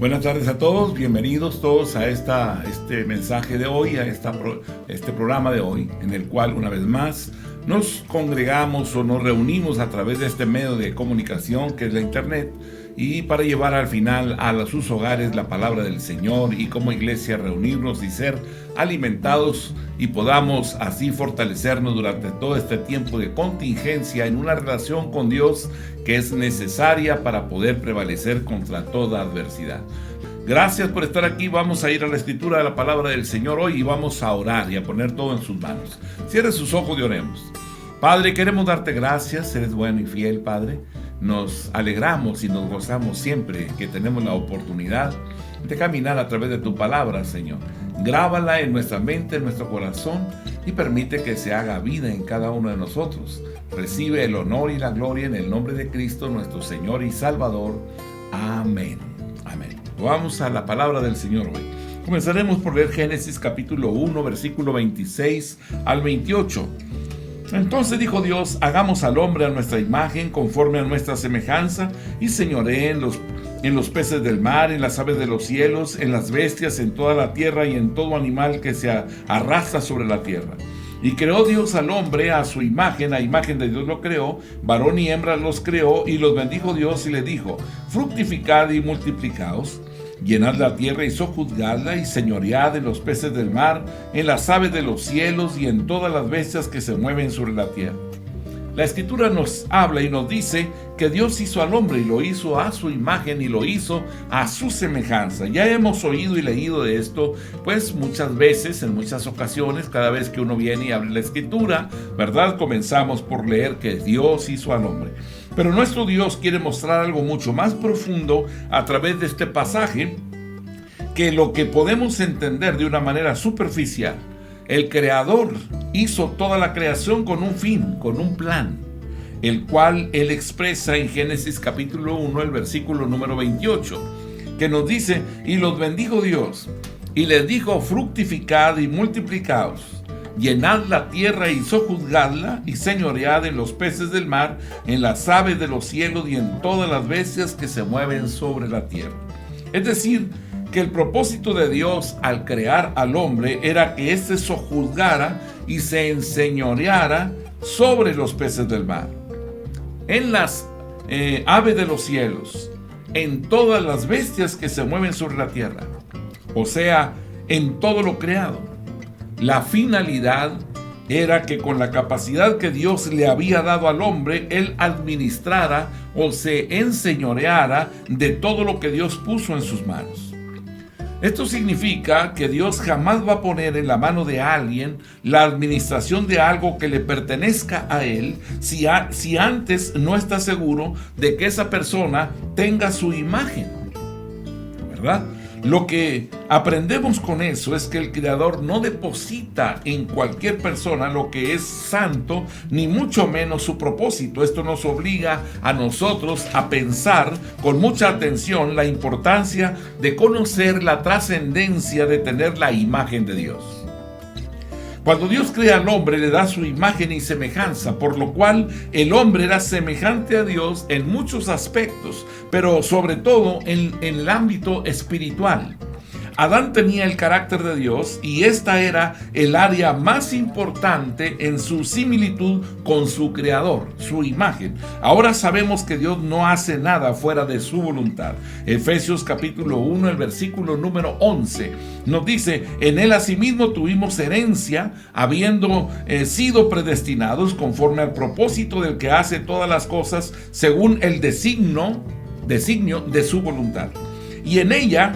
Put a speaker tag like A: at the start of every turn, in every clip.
A: Buenas tardes a todos, bienvenidos todos a este mensaje de hoy, a este programa de hoy, en el cual una vez más nos congregamos o nos reunimos a través de este medio de comunicación que es la internet, y para llevar al final a sus hogares la palabra del Señor, y como iglesia reunirnos y ser alimentados y podamos así fortalecernos durante todo este tiempo de contingencia en una relación con Dios que es necesaria para poder prevalecer contra toda adversidad. Gracias por estar aquí. Vamos a ir a la escritura de la palabra del Señor hoy y vamos a orar y a poner todo en sus manos. Cierre sus ojos y oremos. Padre, queremos darte gracias, eres bueno y fiel, Padre. Nos alegramos y nos gozamos siempre que tenemos la oportunidad de caminar a través de tu palabra, Señor. Grábala en nuestra mente, en nuestro corazón, y permite que se haga vida en cada uno de nosotros. Recibe el honor y la gloria en el nombre de Cristo, nuestro Señor y Salvador. Amén. Amén. Vamos a la palabra del Señor hoy. Comenzaremos por leer Génesis capítulo 1, versículo 26 al 28. Entonces dijo Dios: hagamos al hombre a nuestra imagen, conforme a nuestra semejanza, y señoree en los peces del mar, en las aves de los cielos, en las bestias, en toda la tierra y en todo animal que se arrastra sobre la tierra. Y creó Dios al hombre a su imagen, a imagen de Dios lo creó, varón y hembra los creó, y los bendijo Dios y les dijo: fructificad y multiplicaos, llenad la tierra y sojuzgadla, y señoread en los peces del mar, en las aves de los cielos y en todas las bestias que se mueven sobre la tierra. La Escritura nos habla y nos dice que Dios hizo al hombre y lo hizo a su imagen y lo hizo a su semejanza. Ya hemos oído y leído de esto, pues muchas veces, en muchas ocasiones, cada vez que uno viene y abre la Escritura, ¿verdad? Comenzamos por leer que Dios hizo al hombre. Pero nuestro Dios quiere mostrar algo mucho más profundo a través de este pasaje que lo que podemos entender de una manera superficial. El Creador hizo toda la creación con un fin, con un plan, el cual Él expresa en Génesis capítulo 1, el versículo número 28, que nos dice: y los bendijo Dios, y les dijo: fructificad y multiplicaos, llenad la tierra y sojuzgadla, y señoread en los peces del mar, en las aves de los cielos y en todas las bestias que se mueven sobre la tierra. Es decir, que el propósito de Dios al crear al hombre era que éste sojuzgara y se enseñoreara sobre los peces del mar, en las aves de los cielos, en todas las bestias que se mueven sobre la tierra, o sea, en todo lo creado. La finalidad era que con la capacidad que Dios le había dado al hombre, él administrara o se enseñoreara de todo lo que Dios puso en sus manos. Esto significa que Dios jamás va a poner en la mano de alguien la administración de algo que le pertenezca a él si antes no está seguro de que esa persona tenga su imagen, ¿verdad? Lo que aprendemos con eso es que el Creador no deposita en cualquier persona lo que es santo, ni mucho menos su propósito. Esto nos obliga a nosotros a pensar con mucha atención la importancia de conocer la trascendencia de tener la imagen de Dios. Cuando Dios crea al hombre, le da su imagen y semejanza, por lo cual el hombre era semejante a Dios en muchos aspectos, pero sobre todo en el ámbito espiritual. Adán tenía el carácter de Dios y esta era el área más importante en su similitud con su creador, su imagen. Ahora sabemos que Dios no hace nada fuera de su voluntad. Efesios capítulo 1, el versículo número 11 nos dice: en él asimismo tuvimos herencia, habiendo sido predestinados conforme al propósito del que hace todas las cosas según el designio de su voluntad. Y en ella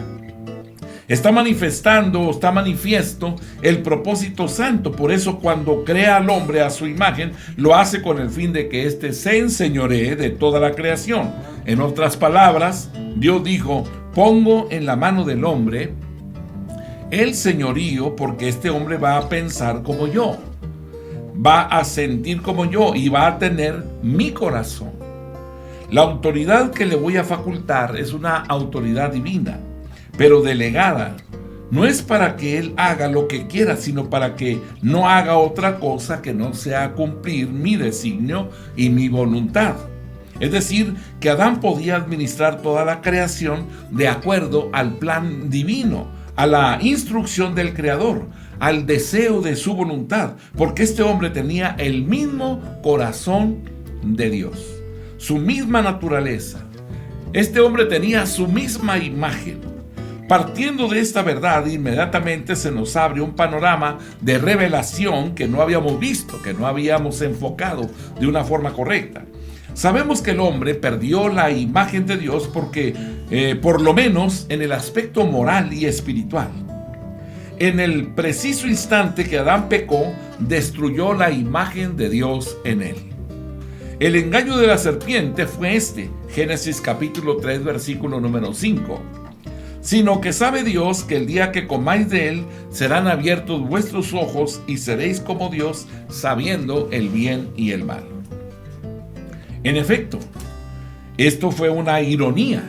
A: está manifiesto el propósito santo. Por eso cuando crea al hombre a su imagen, lo hace con el fin de que éste se enseñoree de toda la creación. En otras palabras, Dios dijo: pongo en la mano del hombre el señorío, porque este hombre va a pensar como yo, va a sentir como yo y va a tener mi corazón. La autoridad que le voy a facultar es una autoridad divina, pero delegada. No es para que él haga lo que quiera, sino para que no haga otra cosa que no sea cumplir mi designio y mi voluntad. Es decir, que Adán podía administrar toda la creación de acuerdo al plan divino, a la instrucción del Creador, al deseo de su voluntad, porque este hombre tenía el mismo corazón de Dios, su misma naturaleza. Este hombre tenía su misma imagen. Partiendo de esta verdad, inmediatamente se nos abre un panorama de revelación que no habíamos visto, que no habíamos enfocado de una forma correcta. Sabemos que el hombre perdió la imagen de Dios porque, por lo menos en el aspecto moral y espiritual, en el preciso instante que Adán pecó, destruyó la imagen de Dios en él. El engaño de la serpiente fue este, Génesis capítulo 3, versículo número 5. Sino que sabe Dios que el día que comáis de él, serán abiertos vuestros ojos y seréis como Dios, sabiendo el bien y el mal. En efecto, esto fue una ironía,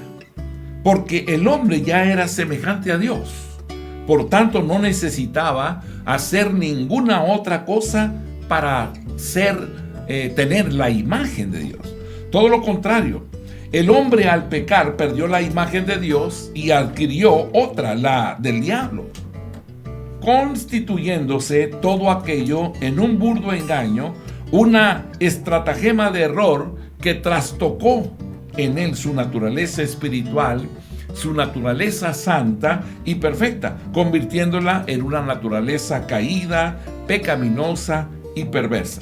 A: porque el hombre ya era semejante a Dios. Por tanto, no necesitaba hacer ninguna otra cosa para tener la imagen de Dios. Todo lo contrario, el hombre al pecar perdió la imagen de Dios y adquirió otra, la del diablo, constituyéndose todo aquello en un burdo engaño, una estratagema de error que trastocó en él su naturaleza espiritual, su naturaleza santa y perfecta, convirtiéndola en una naturaleza caída, pecaminosa y perversa.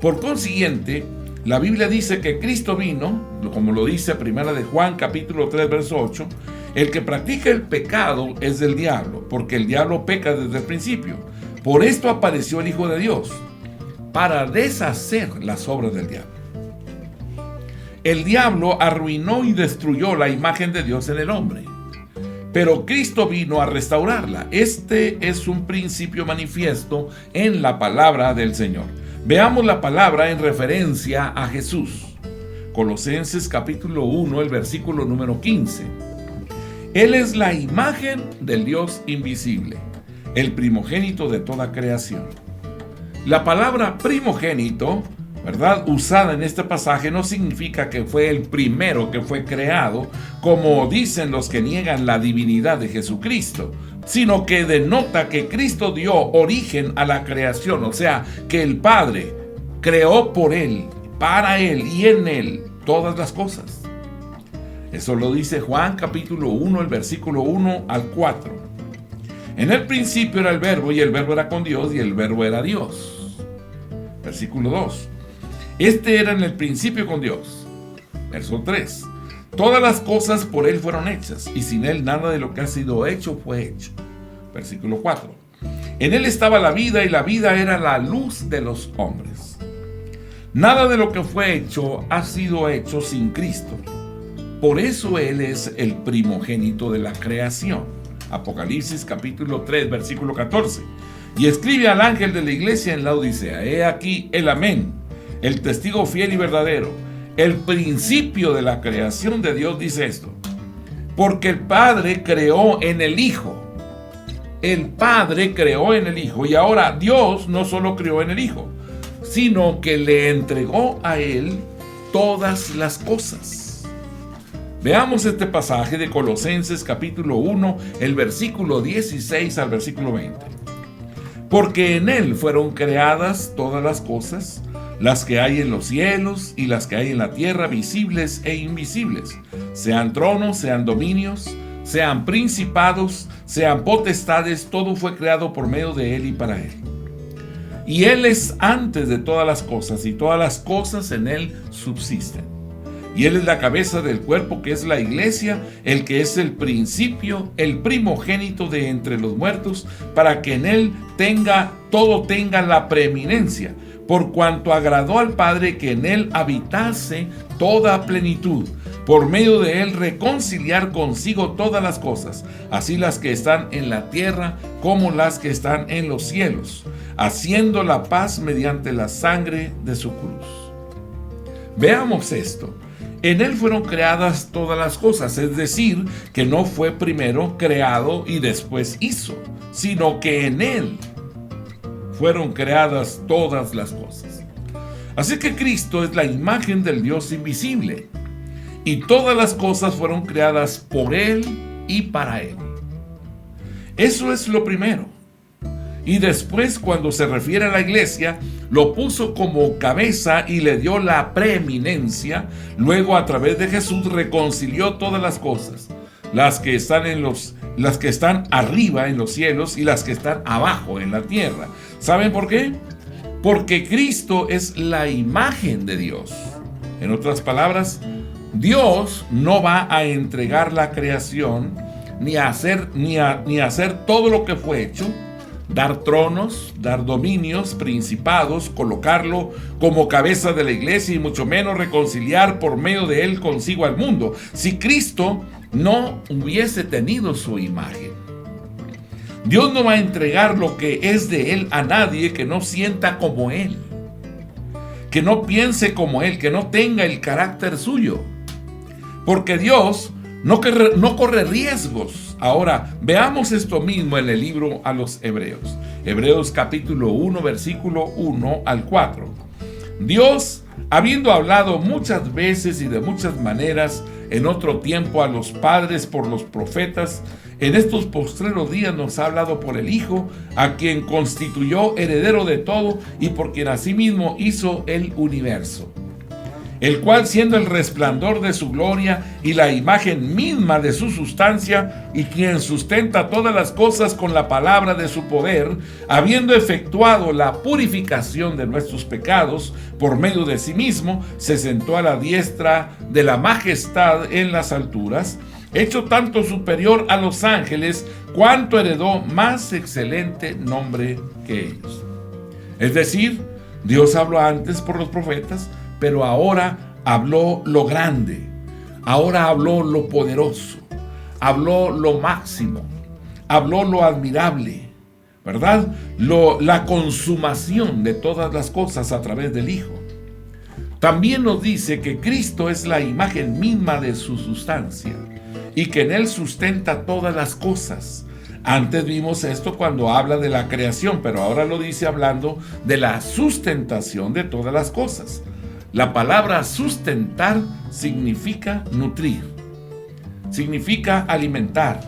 A: Por consiguiente, la Biblia dice que Cristo vino, como lo dice Primera de Juan capítulo 3 verso 8, el que practica el pecado es del diablo, porque el diablo peca desde el principio. Por esto apareció el Hijo de Dios, para deshacer las obras del diablo. El diablo arruinó y destruyó la imagen de Dios en el hombre, pero Cristo vino a restaurarla. Este es un principio manifiesto en la palabra del Señor. Veamos la palabra en referencia a Jesús. Colosenses capítulo 1, el versículo número 15. Él es la imagen del Dios invisible, el primogénito de toda creación. La palabra primogénito, ¿verdad?, usada en este pasaje no significa que fue el primero que fue creado, como dicen los que niegan la divinidad de Jesucristo, sino que denota que Cristo dio origen a la creación, o sea, que el Padre creó por Él, para Él y en Él todas las cosas. Eso lo dice Juan capítulo 1, el versículo 1 al 4. En el principio era el Verbo, y el Verbo era con Dios, y el Verbo era Dios. Versículo 2. Este era en el principio con Dios. Verso 3. Todas las cosas por Él fueron hechas, y sin Él nada de lo que ha sido hecho fue hecho. Versículo 4. En Él estaba la vida, y la vida era la luz de los hombres. Nada de lo que fue hecho ha sido hecho sin Cristo. Por eso Él es el primogénito de la creación. Apocalipsis capítulo 3, versículo 14. Y escribe al ángel de la iglesia en la Odisea: He aquí el Amén, el testigo fiel y verdadero, el principio de la creación de Dios, dice esto. Porque el Padre creó en el Hijo. El Padre creó en el Hijo. Y ahora Dios no solo creó en el Hijo, sino que le entregó a Él todas las cosas. Veamos este pasaje de Colosenses capítulo 1, el versículo 16 al versículo 20. Porque en Él fueron creadas todas las cosas, las que hay en los cielos y las que hay en la tierra, visibles e invisibles, sean tronos, sean dominios, sean principados, sean potestades, todo fue creado por medio de Él y para Él. Y Él es antes de todas las cosas, y todas las cosas en Él subsisten. Y Él es la cabeza del cuerpo, que es la iglesia, el que es el principio, el primogénito de entre los muertos, para que en Él todo tenga la preeminencia, por cuanto agradó al Padre que en Él habitase toda plenitud, por medio de Él reconciliar consigo todas las cosas, así las que están en la tierra como las que están en los cielos, haciendo la paz mediante la sangre de su cruz. Veamos esto. En Él fueron creadas todas las cosas, es decir, que no fue primero creado y después hizo, sino que en Él fueron creadas todas las cosas. Así que Cristo es la imagen del Dios invisible, y todas las cosas fueron creadas por Él y para Él. Eso es lo primero. Y después, cuando se refiere a la iglesia, lo puso como cabeza y le dio la preeminencia. Luego, a través de Jesús, reconcilió todas las cosas, las que están arriba en los cielos y las que están abajo en la tierra. ¿Saben por qué? Porque Cristo es la imagen de Dios. En otras palabras, Dios no va a entregar la creación ni a hacer todo lo que fue hecho, dar tronos, dar dominios, principados, colocarlo como cabeza de la iglesia y mucho menos reconciliar por medio de él consigo al mundo, si Cristo no hubiese tenido su imagen. Dios no va a entregar lo que es de él a nadie que no sienta como él, que no piense como él, que no tenga el carácter suyo, porque Dios no corre riesgos. Ahora, veamos esto mismo en el libro a los Hebreos. Hebreos capítulo 1, versículo 1 al 4. Dios, habiendo hablado muchas veces y de muchas maneras en otro tiempo a los padres por los profetas, en estos postreros días nos ha hablado por el Hijo, a quien constituyó heredero de todo y por quien asimismo hizo el universo, el cual, siendo el resplandor de su gloria y la imagen misma de su sustancia, y quien sustenta todas las cosas con la palabra de su poder, habiendo efectuado la purificación de nuestros pecados por medio de sí mismo, se sentó a la diestra de la majestad en las alturas, hecho tanto superior a los ángeles, cuanto heredó más excelente nombre que ellos. Es decir, Dios habló antes por los profetas, pero ahora habló lo grande, ahora habló lo poderoso, habló lo máximo, habló lo admirable, ¿verdad? La consumación de todas las cosas a través del Hijo. También nos dice que Cristo es la imagen misma de su sustancia y que en Él sustenta todas las cosas. Antes vimos esto cuando habla de la creación, pero ahora lo dice hablando de la sustentación de todas las cosas. La palabra sustentar significa nutrir, significa alimentar,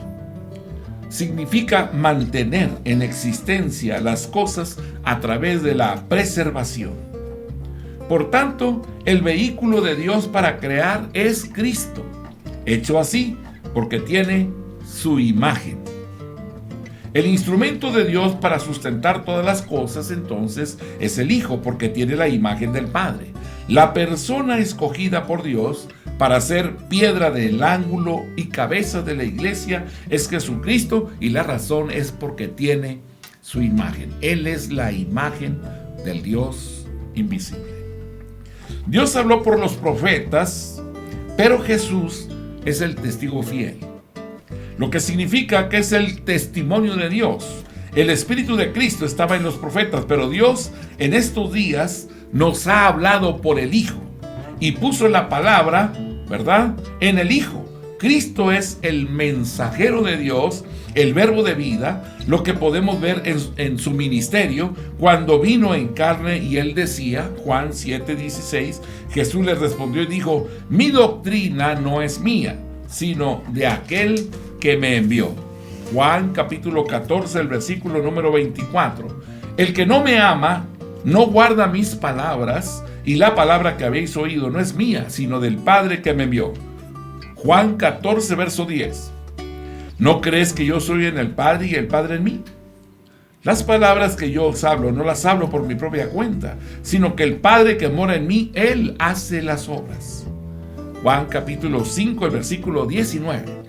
A: significa mantener en existencia las cosas a través de la preservación. Por tanto, el vehículo de Dios para crear es Cristo, hecho así porque tiene su imagen. El instrumento de Dios para sustentar todas las cosas entonces es el Hijo, porque tiene la imagen del Padre. La persona escogida por Dios para ser piedra del ángulo y cabeza de la iglesia es Jesucristo, y la razón es porque tiene su imagen. Él es la imagen del Dios invisible. Dios habló por los profetas, pero Jesús es el testigo fiel, lo que significa que es el testimonio de Dios. El Espíritu de Cristo estaba en los profetas, pero Dios en estos días nos ha hablado por el Hijo y puso la palabra, ¿verdad?, en el Hijo. Cristo es el mensajero de Dios, el verbo de vida, lo que podemos ver en su ministerio cuando vino en carne, y él decía, Juan 7:16, Jesús le respondió y dijo: mi doctrina no es mía, sino de aquel que me envió. Juan capítulo 14, el versículo número 24. El que no me ama no guarda mis palabras, y la palabra que habéis oído no es mía, sino del Padre que me envió. Juan 14, verso 10. ¿No crees que yo soy en el Padre y el Padre en mí? Las palabras que yo os hablo no las hablo por mi propia cuenta, sino que el Padre que mora en mí, Él hace las obras. Juan capítulo 5, el versículo 19.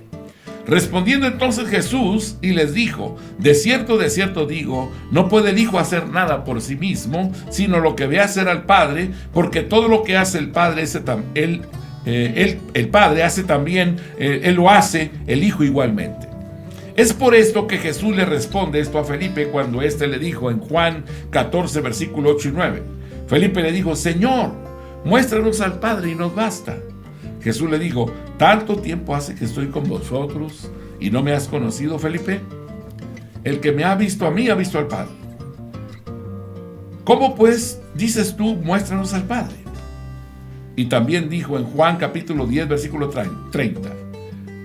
A: Respondiendo entonces Jesús y les dijo: de cierto digo, no puede el Hijo hacer nada por sí mismo, sino lo que ve hacer al Padre, porque todo lo que hace el Padre, el Padre hace también, Él lo hace, el Hijo igualmente. Es por esto que Jesús le responde esto a Felipe cuando éste le dijo en Juan 14, versículo 8 y 9. Felipe le dijo: Señor, muéstranos al Padre y nos basta. Jesús le dijo: ¿tanto tiempo hace que estoy con vosotros y no me has conocido, Felipe? El que me ha visto a mí ha visto al Padre. ¿Cómo pues, dices tú, muéstranos al Padre? Y también dijo en Juan capítulo 10, versículo 30,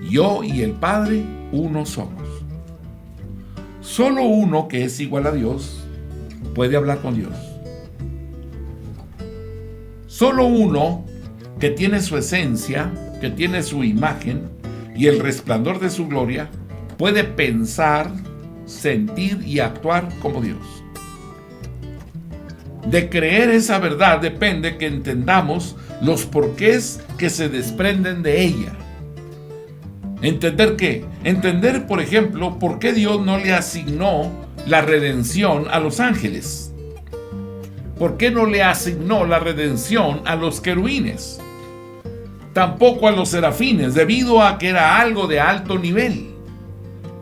A: yo y el Padre uno somos. Solo uno que es igual a Dios puede hablar con Dios. Solo uno que tiene su esencia, que tiene su imagen y el resplandor de su gloria, puede pensar, sentir y actuar como Dios. De creer esa verdad depende que entendamos los porqués que se desprenden de ella. ¿Entender qué? Entender, por ejemplo, por qué Dios no le asignó la redención a los ángeles. ¿Por qué no le asignó la redención a los querubines? Tampoco a los serafines, debido a que era algo de alto nivel.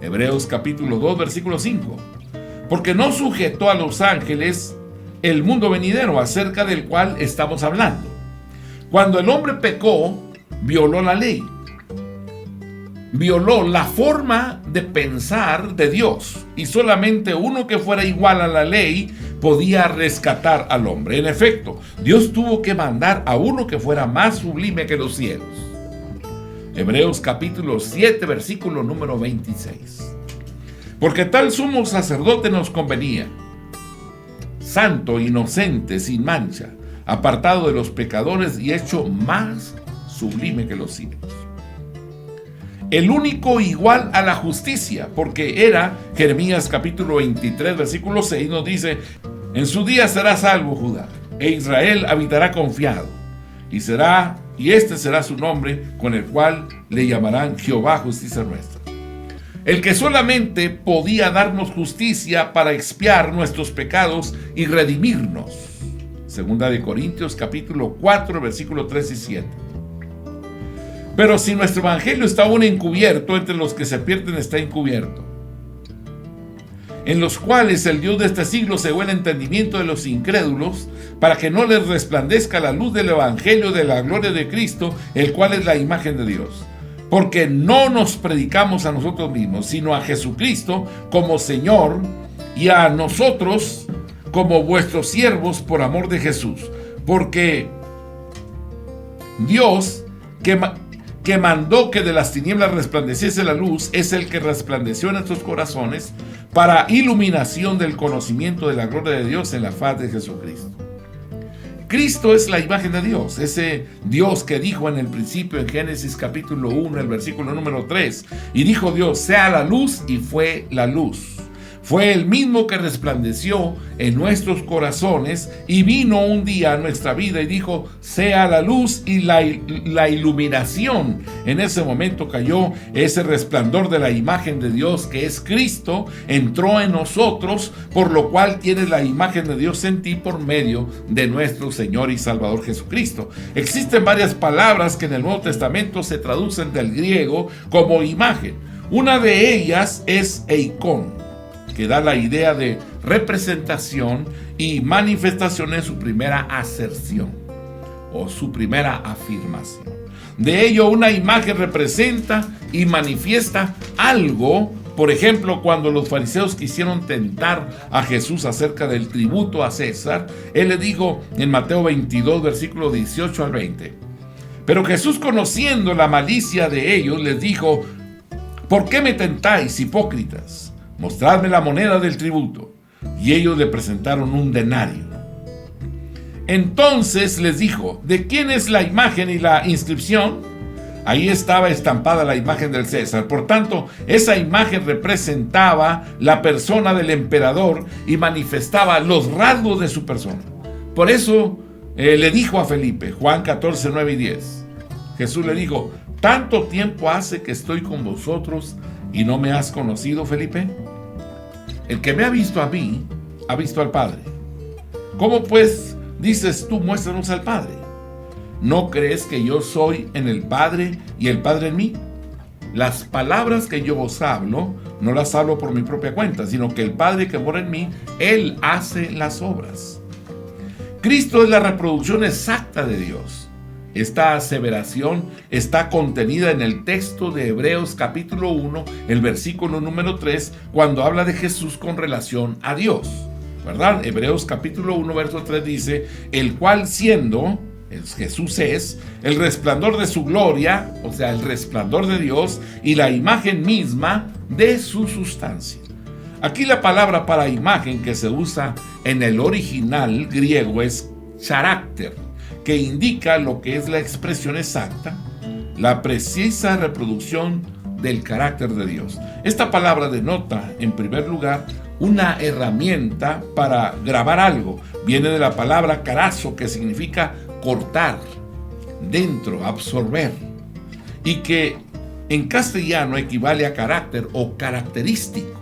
A: Hebreos capítulo 2, versículo 5. Porque no sujetó a los ángeles el mundo venidero, acerca del cual estamos hablando. Cuando el hombre pecó, violó la ley. Violó la forma de pensar de Dios, y solamente uno que fuera igual a la ley podía rescatar al hombre. En efecto, Dios tuvo que mandar a uno que fuera más sublime que los cielos. Hebreos capítulo 7, versículo número 26. Porque tal sumo sacerdote nos convenía, santo, inocente, sin mancha, apartado de los pecadores y hecho más sublime que los cielos. El único igual a la justicia, porque era, Jeremías capítulo 23, versículo 6, nos dice, en su día será salvo Judá, e Israel habitará confiado, y este será su nombre, con el cual le llamarán Jehová, justicia nuestra. El que solamente podía darnos justicia para expiar nuestros pecados y redimirnos. Segunda de Corintios capítulo 4, versículo 3 y 7. Pero si nuestro evangelio está aún encubierto, entre los que se pierden está encubierto, en los cuales el Dios de este siglo cegó el entendimiento de los incrédulos, para que no les resplandezca la luz del evangelio de la gloria de Cristo, el cual es la imagen de Dios. Porque no nos predicamos a nosotros mismos, sino a Jesucristo como Señor, y a nosotros como vuestros siervos por amor de Jesús. Porque Dios, que mandó que de las tinieblas resplandeciese la luz, es el que resplandeció en nuestros corazones para iluminación del conocimiento de la gloria de Dios en la faz de Jesucristo. Cristo es la imagen de Dios, ese Dios que dijo en el principio en Génesis capítulo 1, el versículo número 3, y dijo Dios, sea la luz, y fue la luz. Fue el mismo que resplandeció en nuestros corazones y vino un día a nuestra vida y dijo, sea la luz, y la iluminación. En ese momento cayó ese resplandor de la imagen de Dios que es Cristo, entró en nosotros, por lo cual tienes la imagen de Dios en ti por medio de nuestro Señor y Salvador Jesucristo. Existen varias palabras que en el Nuevo Testamento se traducen del griego como imagen. Una de ellas es eikon, que da la idea de representación y manifestación en su primera aserción o su primera afirmación. De ello, una imagen representa y manifiesta algo. Por ejemplo, cuando los fariseos quisieron tentar a Jesús acerca del tributo a César, él le dijo en Mateo 22, versículo 18 al 20. Pero Jesús, conociendo la malicia de ellos, les dijo, ¿por qué me tentáis, hipócritas? Mostradme la moneda del tributo. Y ellos le presentaron un denario. Entonces les dijo, ¿de quién es la imagen y la inscripción? Ahí estaba estampada la imagen del César. Por tanto, esa imagen representaba la persona del emperador y manifestaba los rasgos de su persona. Por eso le dijo a Felipe, Juan 14, 9 y 10. Jesús le dijo, ¿tanto tiempo hace que estoy con vosotros y no me has conocido, Felipe? El que me ha visto a mí, ha visto al Padre. ¿Cómo pues dices tú, muéstranos al Padre? ¿No crees que yo soy en el Padre y el Padre en mí? Las palabras que yo os hablo, no las hablo por mi propia cuenta, sino que el Padre que mora en mí, Él hace las obras. Cristo es la reproducción exacta de Dios. Esta aseveración está contenida en el texto de Hebreos capítulo 1, el versículo número 3, cuando habla de Jesús con relación a Dios. ¿verdad? Hebreos capítulo 1, verso 3 dice, el cual siendo, Jesús es, el resplandor de su gloria, o sea, el resplandor de Dios y la imagen misma de su sustancia. Aquí la palabra para imagen que se usa en el original griego es carácter, que indica lo que es la expresión exacta, la precisa reproducción del carácter de Dios. Esta palabra denota, en primer lugar, una herramienta para grabar algo. Viene de la palabra carazo, que significa cortar, dentro, absorber, y que en castellano equivale a carácter o característico.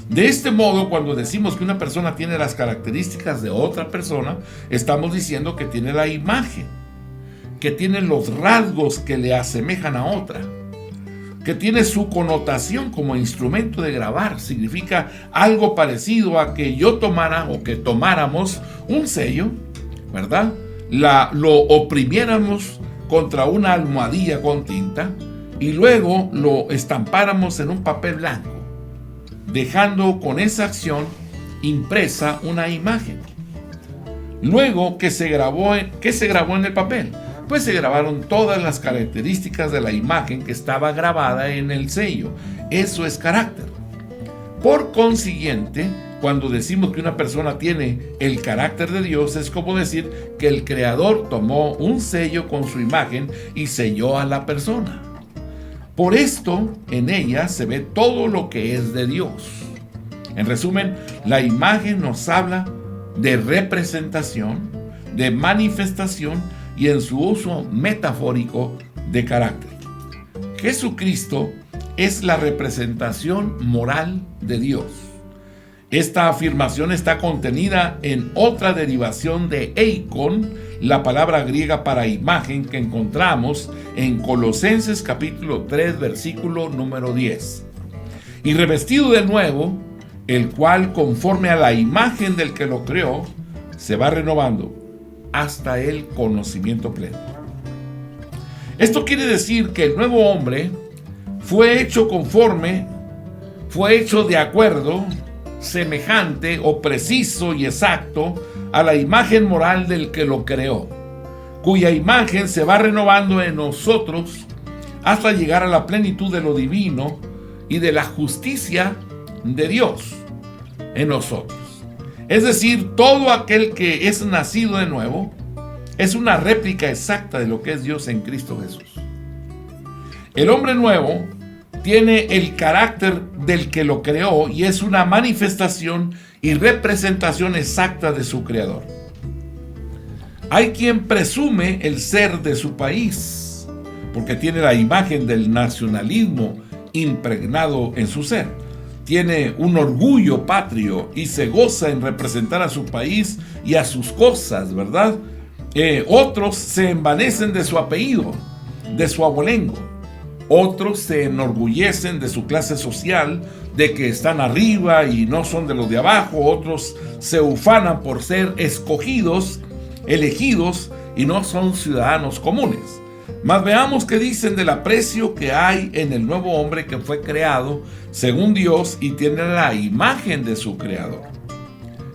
A: De este modo, cuando decimos que una persona tiene las características de otra persona, estamos diciendo que tiene la imagen, que tiene los rasgos que le asemejan a otra, que tiene su connotación como instrumento de grabar. Significa algo parecido a que yo tomara o que tomáramos un sello, ¿verdad? Lo oprimiéramos contra una almohadilla con tinta y luego lo estampáramos en un papel blanco, dejando con esa acción impresa una imagen. Luego, ¿qué se grabó en el papel? Pues se grabaron todas las características de la imagen que estaba grabada en el sello. Eso es carácter. Por consiguiente, cuando decimos que una persona tiene el carácter de Dios, es como decir que el Creador tomó un sello con su imagen y selló a la persona. Por esto, en ella se ve todo lo que es de Dios. En resumen, la imagen nos habla de representación, de manifestación y en su uso metafórico de carácter. Jesucristo es la representación moral de Dios. Esta afirmación está contenida en otra derivación de eikon, la palabra griega para imagen que encontramos en Colosenses capítulo 3, versículo número 10. Y revestido de nuevo, el cual conforme a la imagen del que lo creó, se va renovando hasta el conocimiento pleno. Esto quiere decir que el nuevo hombre fue hecho de acuerdo, semejante o preciso y exacto a la imagen moral del que lo creó, cuya imagen se va renovando en nosotros hasta llegar a la plenitud de lo divino y de la justicia de Dios en nosotros. Es decir, todo aquel que es nacido de nuevo es una réplica exacta de lo que es Dios en Cristo Jesús. El hombre nuevo tiene el carácter del que lo creó y es una manifestación y representación exacta de su creador. Hay quien presume el ser de su país porque tiene la imagen del nacionalismo impregnado en su ser. Tiene un orgullo patrio y se goza en representar a su país y a sus cosas, ¿verdad? Otros se envanecen de su apellido, de su abolengo. Otros se enorgullecen de su clase social, de que están arriba y no son de los de abajo. Otros se ufanan por ser escogidos, elegidos y no son ciudadanos comunes. Mas veamos qué dicen del aprecio que hay en el nuevo hombre que fue creado según Dios y tiene la imagen de su creador.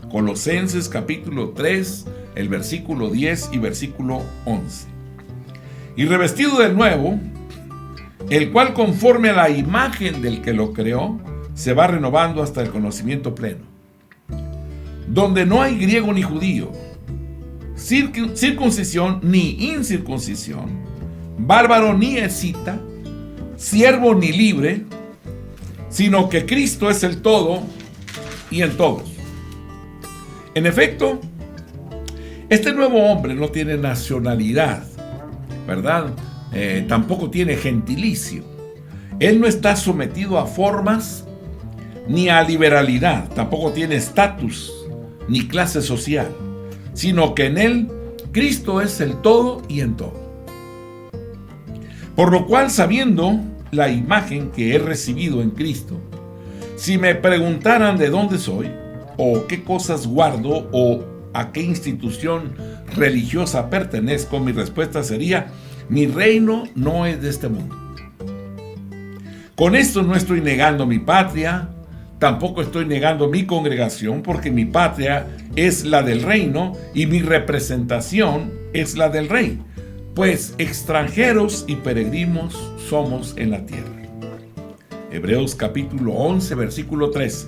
A: Colosenses capítulo 3, el versículo 10 y versículo 11. Y revestido de nuevo, el cual conforme a la imagen del que lo creó, se va renovando hasta el conocimiento pleno, donde no hay griego ni judío, circuncisión ni incircuncisión, bárbaro ni escita, siervo ni libre, sino que Cristo es el todo y en todos. En efecto, este nuevo hombre no tiene nacionalidad, ¿verdad? Tampoco tiene gentilicio. Él no está sometido a formas ni a liberalidad, tampoco tiene estatus ni clase social, sino que en él Cristo es el todo y en todo. Por lo cual, sabiendo la imagen que he recibido en Cristo, si me preguntaran de dónde soy, o qué cosas guardo, o a qué institución religiosa pertenezco, mi respuesta sería: mi reino no es de este mundo. Con esto no estoy negando mi patria, tampoco estoy negando mi congregación, porque mi patria es la del reino y mi representación es la del rey, pues extranjeros y peregrinos somos en la tierra. Hebreos capítulo 11, versículo 13.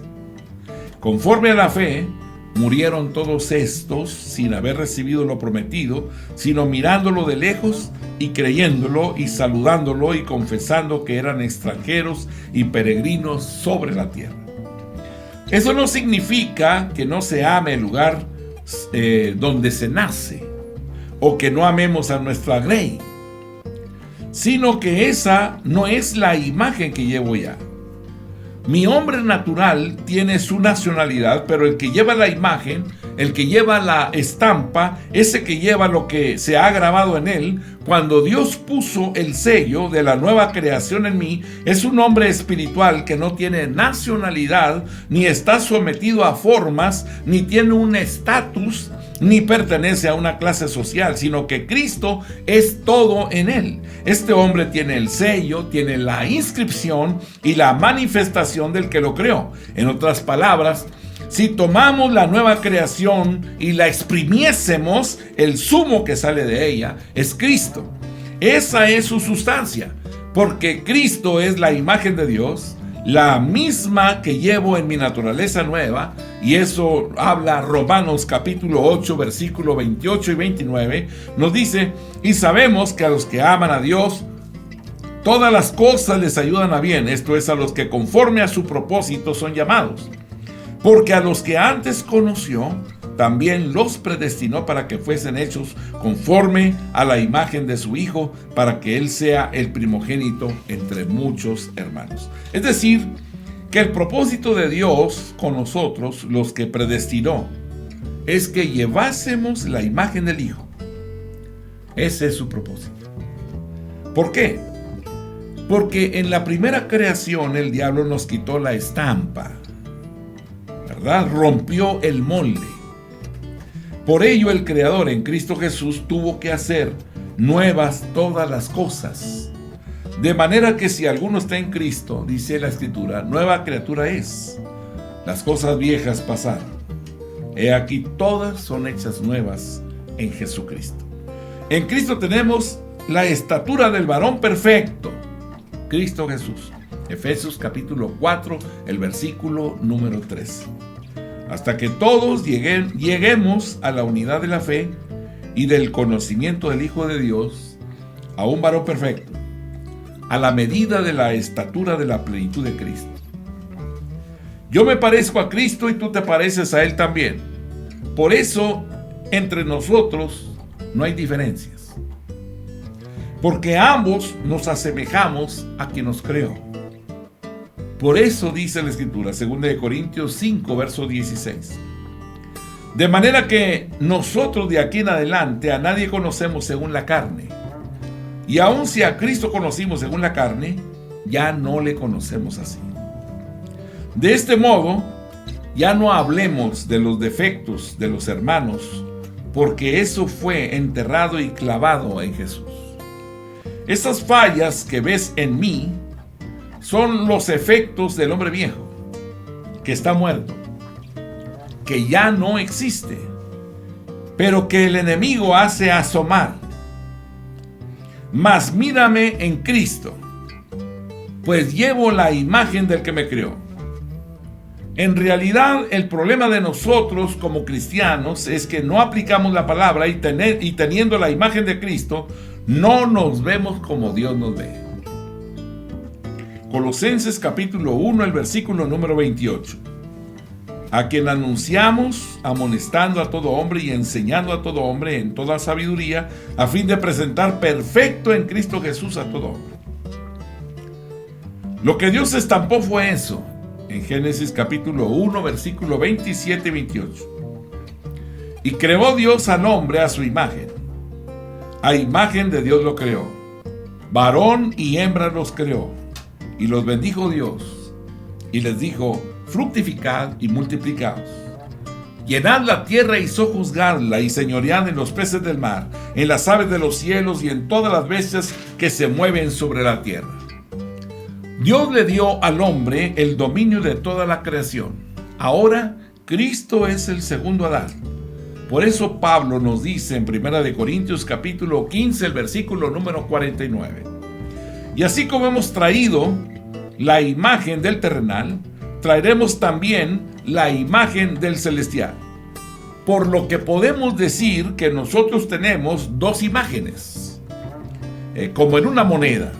A: Conforme a la fe, murieron todos estos sin haber recibido lo prometido, sino mirándolo de lejos y creyéndolo y saludándolo y confesando que eran extranjeros y peregrinos sobre la tierra. Eso no significa que no se ame el lugar donde se nace, o que no amemos a nuestra grey, sino que esa no es la imagen que llevo ya. Mi hombre natural tiene su nacionalidad, pero el que lleva la imagen, el que lleva la estampa, ese que lleva lo que se ha grabado en él, cuando Dios puso el sello de la nueva creación en mí, es un hombre espiritual que no tiene nacionalidad, ni está sometido a formas, ni tiene un estatus, ni pertenece a una clase social, sino que Cristo es todo en él. Este hombre tiene el sello, tiene la inscripción y la manifestación del que lo creó. En otras palabras, si tomamos la nueva creación y la exprimiésemos, el zumo que sale de ella es Cristo. Esa es su sustancia, porque Cristo es la imagen de Dios, la misma que llevo en mi naturaleza nueva, y eso habla Romanos capítulo 8, versículo 28 y 29, nos dice: y sabemos que a los que aman a Dios, todas las cosas les ayudan a bien, esto es, a los que conforme a su propósito son llamados. Porque a los que antes conoció, también los predestinó para que fuesen hechos conforme a la imagen de su Hijo, para que Él sea el primogénito entre muchos hermanos. Es decir, que el propósito de Dios con nosotros, los que predestinó, es que llevásemos la imagen del Hijo. Ese es su propósito. ¿Por qué? Porque en la primera creación el diablo nos quitó la estampa, ¿verdad? Rompió el molde. Por ello el Creador en Cristo Jesús tuvo que hacer nuevas todas las cosas. De manera que si alguno está en Cristo, dice la Escritura, nueva criatura es. Las cosas viejas pasaron. He aquí todas son hechas nuevas en Jesucristo. En Cristo tenemos la estatura del varón perfecto, Cristo Jesús. Efesios capítulo 4, el versículo número 3. Hasta que todos lleguemos a la unidad de la fe y del conocimiento del Hijo de Dios, a un varón perfecto, a la medida de la estatura de la plenitud de Cristo. Yo me parezco a Cristo y tú te pareces a Él también. Por eso, entre nosotros no hay diferencias, porque ambos nos asemejamos a quien nos creó. Por eso dice la Escritura, 2 Corintios 5, verso 16. De manera que nosotros de aquí en adelante a nadie conocemos según la carne. Y aun si a Cristo conocimos según la carne, ya no le conocemos así. De este modo, ya no hablemos de los defectos de los hermanos, porque eso fue enterrado y clavado en Jesús. Esas fallas que ves en mí son los efectos del hombre viejo, que está muerto, que ya no existe, pero que el enemigo hace asomar. Mas mírame en Cristo, pues llevo la imagen del que me creó. En realidad, el problema de nosotros como cristianos es que no aplicamos la palabra y teniendo la imagen de Cristo, no nos vemos como Dios nos ve. Colosenses capítulo 1, el versículo número 28. A quien anunciamos, amonestando a todo hombre y enseñando a todo hombre en toda sabiduría, a fin de presentar perfecto en Cristo Jesús a todo hombre. Lo que Dios estampó fue eso, en Génesis capítulo 1, versículo 27 y 28. Y creó Dios al hombre a su imagen. A imagen de Dios lo creó. Varón y hembra los creó. Y los bendijo Dios, y les dijo: fructificad y multiplicaos. Llenad la tierra y sojuzgadla, y señoread en los peces del mar, en las aves de los cielos y en todas las bestias que se mueven sobre la tierra. Dios le dio al hombre el dominio de toda la creación. Ahora, Cristo es el segundo Adán. Por eso Pablo nos dice en 1 Corintios capítulo 15, el versículo número 49. Y así como hemos traído la imagen del terrenal, traeremos también la imagen del celestial. Por lo que podemos decir que nosotros tenemos dos imágenes, como en una moneda.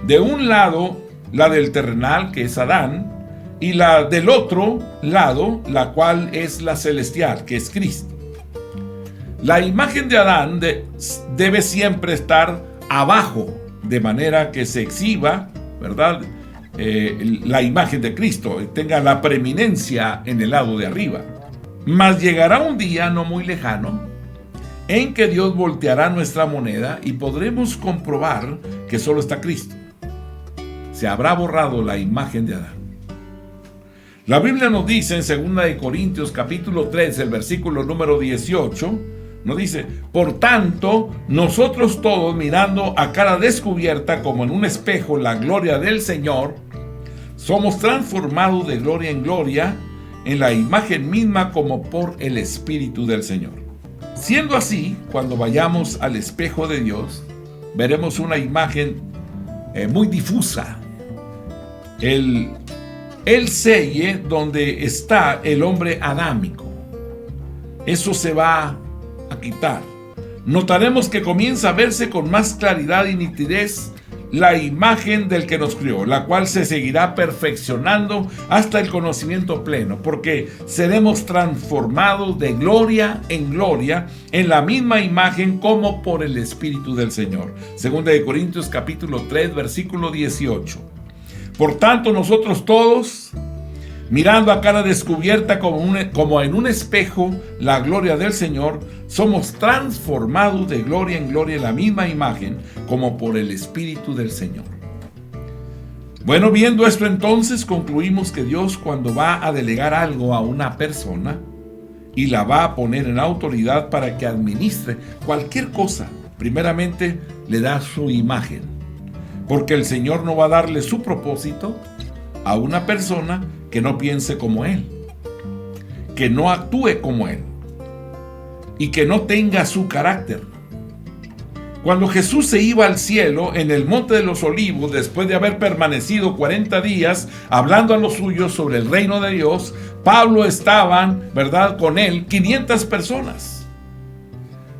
A: De un lado, la del terrenal, que es Adán, y la del otro lado, la cual es la celestial, que es Cristo. La imagen de Adán debe siempre estar abajo, de manera que se exhiba, ¿verdad?, la imagen de Cristo, tenga la preeminencia en el lado de arriba. Mas llegará un día no muy lejano en que Dios volteará nuestra moneda y podremos comprobar que solo está Cristo. Se habrá borrado la imagen de Adán. La Biblia nos dice en 2 Corintios capítulo 3, el versículo número 18, nos dice: por tanto, nosotros todos, mirando a cara descubierta como en un espejo la gloria del Señor, somos transformados de gloria en gloria en la imagen misma como por el Espíritu del Señor. Siendo así, cuando vayamos al espejo de Dios, veremos una imagen muy difusa. El selle donde está el hombre adámico. Eso se va a quitar. Notaremos que comienza a verse con más claridad y nitidez la imagen del que nos crió, la cual se seguirá perfeccionando hasta el conocimiento pleno, porque seremos transformados de gloria en gloria en la misma imagen como por el Espíritu del Señor. 2 Corintios capítulo 3, versículo 18. Por tanto, nosotros todos, mirando a cara descubierta como en un espejo la gloria del Señor, somos transformados de gloria en gloria en la misma imagen como por el Espíritu del Señor. Bueno, viendo esto entonces, concluimos que Dios, cuando va a delegar algo a una persona y la va a poner en autoridad para que administre cualquier cosa, primeramente le da su imagen. Porque el Señor no va a darle su propósito a una persona que no piense como Él, que no actúe como Él y que no tenga su carácter. Cuando Jesús se iba al cielo en el Monte de los Olivos, después de haber permanecido 40 días hablando a los suyos sobre el reino de Dios, Pablo estaban, ¿verdad?, con él 500 personas.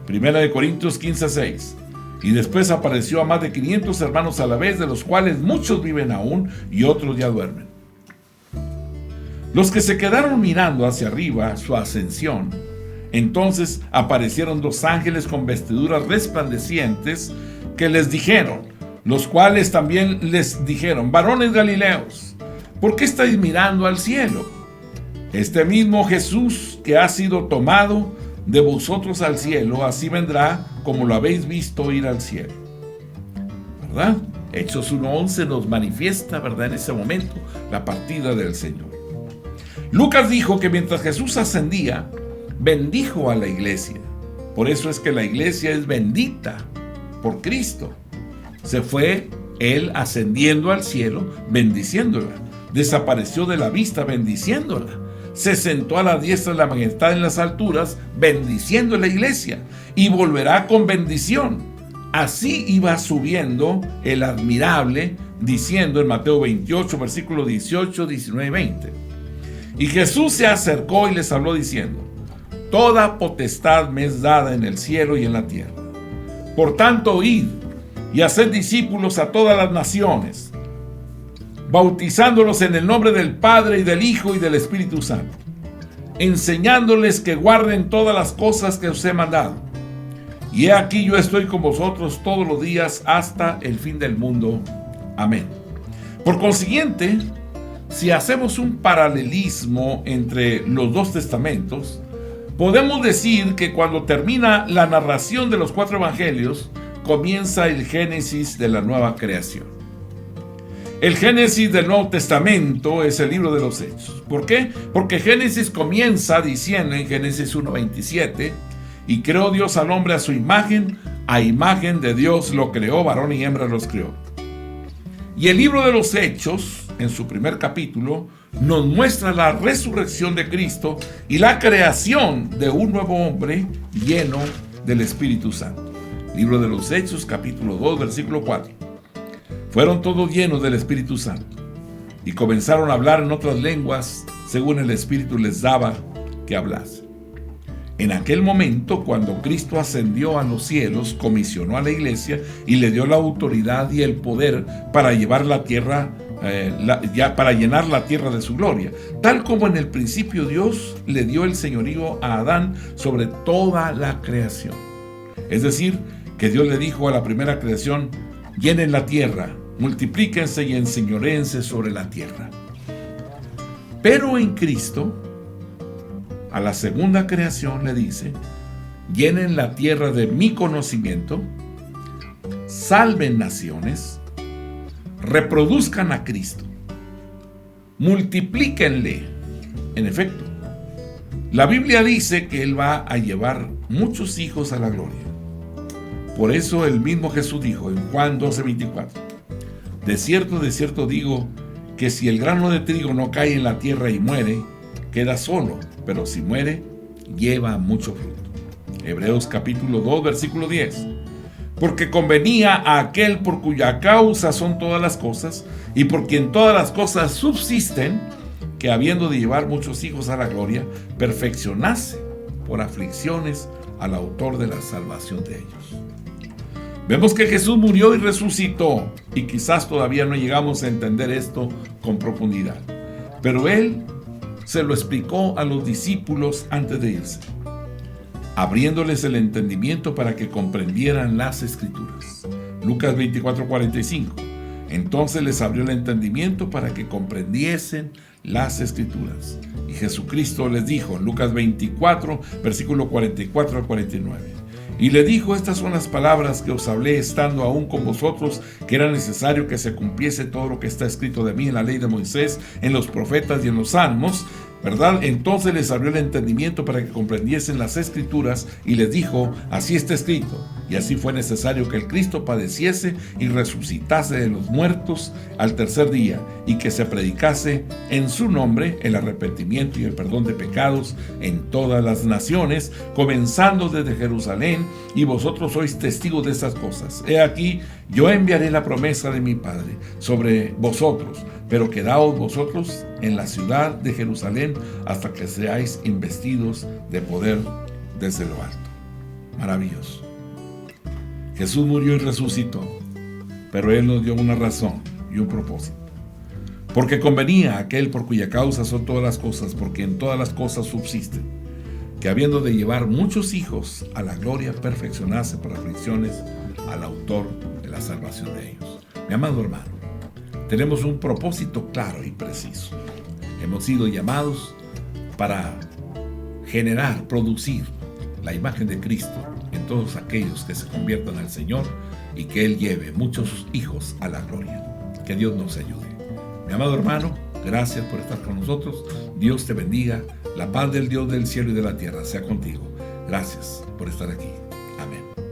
A: 1 Corintios 15, 6. Y después apareció a más de 500 hermanos a la vez, de los cuales muchos viven aún y otros ya duermen. Los que se quedaron mirando hacia arriba su ascensión, entonces aparecieron dos ángeles con vestiduras resplandecientes que les dijeron, los cuales también les dijeron: varones galileos, ¿por qué estáis mirando al cielo? Este mismo Jesús que ha sido tomado de vosotros al cielo, así vendrá como lo habéis visto ir al cielo. ¿Verdad? Hechos 1:11 nos manifiesta, ¿verdad?, en ese momento la partida del Señor. Lucas dijo que mientras Jesús ascendía, bendijo a la iglesia. Por eso es que la iglesia es bendita por Cristo. Se fue Él ascendiendo al cielo, bendiciéndola. Desapareció de la vista, bendiciéndola. Se sentó a la diestra de la majestad en las alturas, bendiciendo la iglesia, y volverá con bendición. Así iba subiendo el admirable, diciendo en Mateo 28, versículos 18, 19 y 20. Y Jesús se acercó y les habló diciendo: toda potestad me es dada en el cielo y en la tierra. Por tanto, id y haced discípulos a todas las naciones, bautizándolos en el nombre del Padre y del Hijo y del Espíritu Santo, enseñándoles que guarden todas las cosas que os he mandado. Y he aquí yo estoy con vosotros todos los días hasta el fin del mundo. Amén. Por consiguiente, si hacemos un paralelismo entre los dos testamentos, podemos decir que cuando termina la narración de los 4 evangelios, comienza el Génesis de la nueva creación. El Génesis del Nuevo Testamento es el libro de los Hechos. ¿Por qué? Porque Génesis comienza diciendo en Génesis 1:27: y creó Dios al hombre a su imagen, a imagen de Dios lo creó, varón y hembra los creó. Y el libro de los Hechos, en su primer capítulo, nos muestra la resurrección de Cristo y la creación de un nuevo hombre lleno del Espíritu Santo. Libro de los Hechos, capítulo 2, versículo 4. Fueron todos llenos del Espíritu Santo y comenzaron a hablar en otras lenguas según el Espíritu les daba que hablase. En aquel momento, cuando Cristo ascendió a los cielos, comisionó a la iglesia y le dio la autoridad y el poder para llevar la tierra, para llenar la tierra de su gloria. Tal como en el principio Dios le dio el señorío a Adán sobre toda la creación. Es decir, que Dios le dijo a la primera creación: llenen la tierra, multiplíquense y enseñoréense sobre la tierra. Pero en Cristo, a la segunda creación le dice: llenen la tierra de mi conocimiento, salven naciones, reproduzcan a Cristo, multiplíquenle. En efecto, la Biblia dice que Él va a llevar muchos hijos a la gloria. Por eso el mismo Jesús dijo en Juan 12:24: de cierto digo, que si el grano de trigo no cae en la tierra y muere, queda solo, pero si muere, lleva mucho fruto. Hebreos capítulo 2, versículo 10. Porque convenía a aquel por cuya causa son todas las cosas, y por quien todas las cosas subsisten, que habiendo de llevar muchos hijos a la gloria, perfeccionase por aflicciones al autor de la salvación de ellos. Vemos que Jesús murió y resucitó, y quizás todavía no llegamos a entender esto con profundidad, pero Él se lo explicó a los discípulos antes de irse, abriéndoles el entendimiento para que comprendieran las Escrituras. Lucas 24:45. Entonces les abrió el entendimiento para que comprendiesen las Escrituras. Y Jesucristo les dijo en Lucas 24, versículo 44 al 49. Y le dijo: estas son las palabras que os hablé estando aún con vosotros, que era necesario que se cumpliese todo lo que está escrito de mí en la ley de Moisés, en los profetas y en los salmos, ¿verdad? Entonces les abrió el entendimiento para que comprendiesen las Escrituras y les dijo: así está escrito. Y así fue necesario que el Cristo padeciese y resucitase de los muertos al tercer día, y que se predicase en su nombre el arrepentimiento y el perdón de pecados en todas las naciones, comenzando desde Jerusalén, y vosotros sois testigos de estas cosas. He aquí, yo enviaré la promesa de mi Padre sobre vosotros, pero quedaos vosotros en la ciudad de Jerusalén hasta que seáis investidos de poder desde lo alto. Maravilloso. Jesús murió y resucitó, pero Él nos dio una razón y un propósito. Porque convenía a aquel por cuya causa son todas las cosas, porque en todas las cosas subsisten, que habiendo de llevar muchos hijos a la gloria, perfeccionase por aflicciones al autor de la salvación de ellos. Mi amado hermano, tenemos un propósito claro y preciso. Hemos sido llamados para generar, producir la imagen de Cristo en todos aquellos que se conviertan al Señor y que Él lleve muchos hijos a la gloria. Que Dios nos ayude. Mi amado hermano, gracias por estar con nosotros. Dios te bendiga. La paz del Dios del cielo y de la tierra sea contigo. Gracias por estar aquí. Amén.